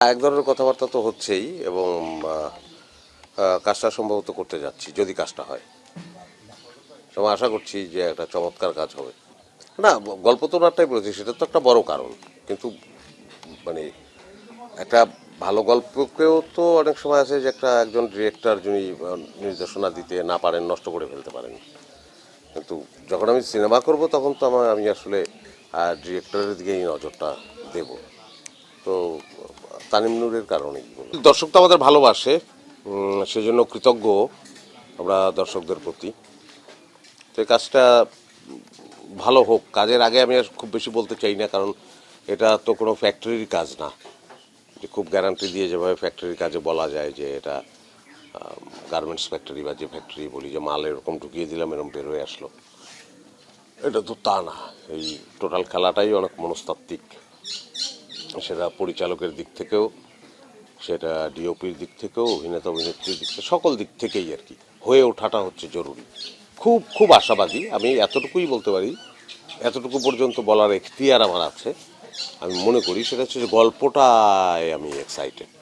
এক ধরনের কথাবার্তা তো হচ্ছেই এবং কাজটা সম্ভবত করতে যাচ্ছি যদি কাজটা হয়। এবং আশা করছি যে একটা চমৎকার কাজ হবে। না, গল্প তো নাট্যই বলেছি, সেটা তো একটা বড় কারণ। কিন্তু মানে একটা ভালো গল্পকেও তো অনেক সময় আছে যে একজন ডিরেক্টর যিনি নির্দেশনা দিতে না পারেন, নষ্ট করে ফেলতে পারেন। কিন্তু যখন আমি সিনেমা করব তখন তো আমি আসলে ডিরেক্টরের দিকেই নজরটা দেব। তো তানিম নূরের কারণেই দর্শক তো আমাদের ভালোবাসে, সেজন্য কৃতজ্ঞ আমরা দর্শকদের প্রতি। তো এই কাজটা ভালো হোক। কাজের আগে আমি আর খুব বেশি বলতে চাই না, কারণ এটা তো কোনো ফ্যাক্টরির কাজ না যে খুব গ্যারান্টি দিয়ে যেভাবে ফ্যাক্টরির কাজে বলা যায় যে এটা গার্মেন্টস ফ্যাক্টরি বা যে ফ্যাক্টরি বলি যে মাল এরকম ঢুকিয়ে দিলাম এরকম বের হয়ে আসলো। এটা তো তা না। এই টোটাল খেলাটাই অনেক মনস্তাত্ত্বিক। সেটা পরিচালকের দিক থেকেও, সেটা ডিওপির দিক থেকেও, অভিনেতা অভিনেত্রীর দিক থেকে, সকল দিক থেকেই আর কি হয়ে ওঠাটা হচ্ছে জরুরি। খুব খুব আশাবাদী আমি, এতটুকুই বলতে পারি। এতটুকু পর্যন্ত বলার এখতিয়ার আমার আছে। আমি মনে করি সেটা হচ্ছে যে গল্পটায় আমি এক্সাইটেড।